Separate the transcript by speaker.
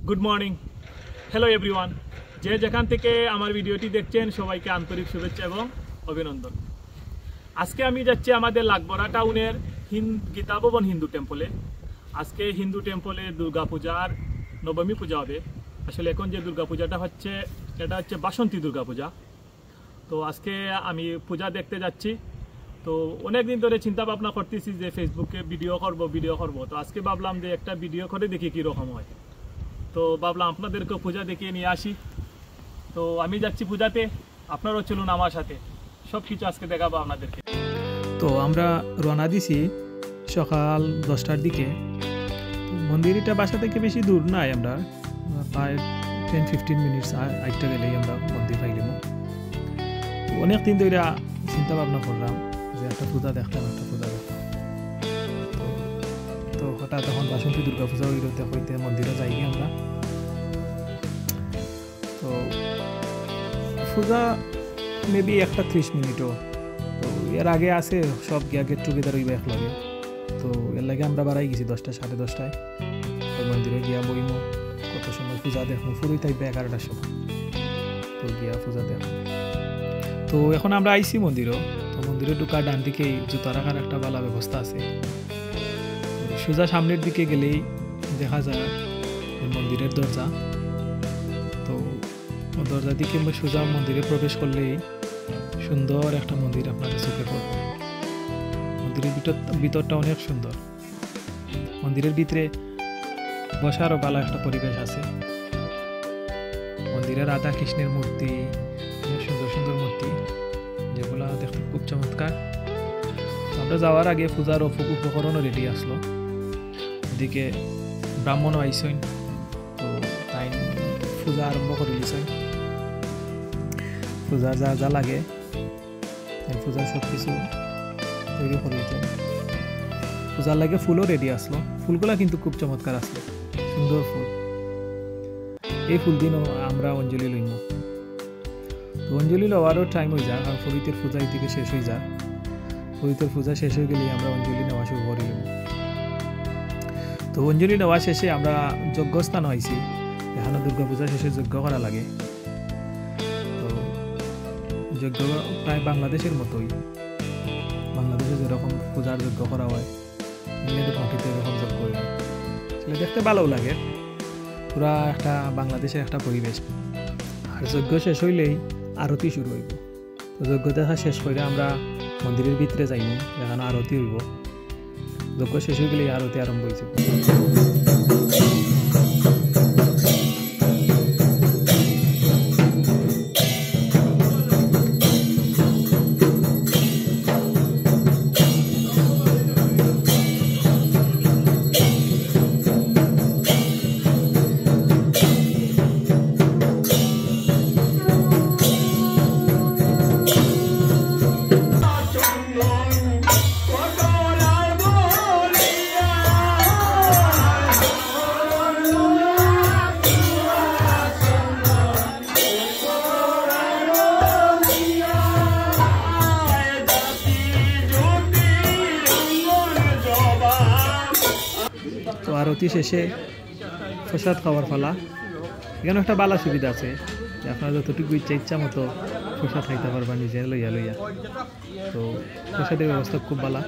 Speaker 1: Good morning, hello everyone. যে যেখান থেকে আমার ভিডিওটি দেখছেন সবাইকে আন্তরিক শুভেচ্ছা এবং অভিনন্দন। আজকে আমি যাচ্ছি আমাদের লাগবরা টাউনের গীতা ভবন হিন্দু টেম্পলে। আজকে হিন্দু টেম্পলে দুর্গাপূজার নবমী পূজা হবে। আসলে এখন যে দুর্গাপূজাটা হচ্ছে এটা হচ্ছে বাসন্তী দুর্গাপূজা। তো আজকে আমি পূজা দেখতে যাচ্ছি। তো অনেক দিন ধরে চিন্তা ভাবনা করতেছি যে ফেসবুকে ভিডিও করব। তো আজকে ভাবলাম যে একটা ভিডিও করে দেখি কীরকম হয়। তো ভাবলাম আপনাদেরকে পূজা দেখিয়ে নিয়ে আসি। তো আমি যাচ্ছি পূজাতে, আপনারাও চলুন আমার সাথে, সব কিছু আজকে দেখাবো আপনাদেরকে।
Speaker 2: তো আমরা রওনা দিছি সকাল 10টার দিকে। মন্দিরটা বাসা থেকে বেশি দূর নাই, আমরা প্রায় 10-15 মিনিটস আইটা গেলেই আমরা মন্দির পাইলাম। অনেক দিন ধরে চিন্তা ভাবনা করলাম যে একটা পূজা দেখতাম। তো হঠাৎ তখন বাসন্তী দুর্গা পূজা হইতে মন্দিরে যাই আমরা। তো পূজা মেবি 30 মিনিটও। তো এর আগে আছে সব গিয়া গেট টুগেদার হইবা এক লাগে। তো এর লাগে আমরা বাড়াই গেছি 10টা 10:30টায়। তো মন্দিরে গিয়া বইমো, কত সময় পূজা দেখবো, ফুরুই থাকবে 11টার সময়। তো গিয়া পূজা দেখবো। তো এখন আমরা আইসি মন্দিরও। তো মন্দিরে ঢুকার ডান দিকেই জুতা রাখার একটা ভালো ব্যবস্থা আছে। সোজা সামনের দিকে গেলেই দেখা যায় মন্দিরের দরজা। তো দরজা দিকে সোজা মন্দিরে প্রবেশ করলেই সুন্দর একটা মন্দির আপনাদের চোখে পড়বে। মন্দিরের ভিতরটা অনেক সুন্দর। মন্দিরের ভিতরে বসারও ভালো একটা পরিবেশ আছে। মন্দিরের রাধা কৃষ্ণের মূর্তি, অনেক সুন্দর সুন্দর মূর্তি, যেগুলো দেখতে খুব চমৎকার। আমরা যাওয়ার আগে পূজার উপকরণও রেডি আসলো। এদিকে ব্রাহ্মণও আইসইন। তো তাই পূজা আরম্ভ করে দিয়েছেন। পূজার যা যা লাগে পূজার সব কিছু তৈরি করে দিতেন। পূজার লাগে ফুলও রেডি আসলো। ফুলগুলা কিন্তু খুব চমৎকার আসলো, সুন্দর ফুল। এই ফুল দিনও আমরা অঞ্জলি লইম। তো অঞ্জলি লওয়ারও টাইম হয়ে যায়, কারণ ফরিতের পূজা এদিকে শেষ হয়ে যায়। ফরিতের পূজা শেষ হয়ে গেলে আমরা অঞ্জলি নেওয়া শুরু করি। তো অঞ্জলি নেওয়া শেষে আমরা যজ্ঞস্থান হয়েছি। এখানে দুর্গা পূজা শেষে যজ্ঞ করা লাগে। তো যজ্ঞ প্রায় বাংলাদেশের মতোই, বাংলাদেশে যেরকম পূজার যজ্ঞ করা হয় ইংল্যান্ডের মাটিতে এরকম যজ্ঞ হয়। সেটা দেখতে ভালোও লাগে, পুরা একটা বাংলাদেশের একটা পরিবেশ। আর যজ্ঞ শেষ হইলেই আরতি শুরু হইব। তো যজ্ঞ দেখা শেষ করে আমরা মন্দিরের ভিতরে যাইব, যেখানে আরতি হইব। যজ্ঞ শেষ হয়ে গেলেই আরতি আরম্ভ হয়েছে। তো আরতি শেষে প্রসাদ খাওয়ার ফলা। এখানে একটা ভালো সুবিধা আছে যে আপনারা যতটুকু ইচ্ছা মতো প্রসাদ খাইতে পারবা নিজে লইয়া। তো প্রসাদের ব্যবস্থা খুব ভালো।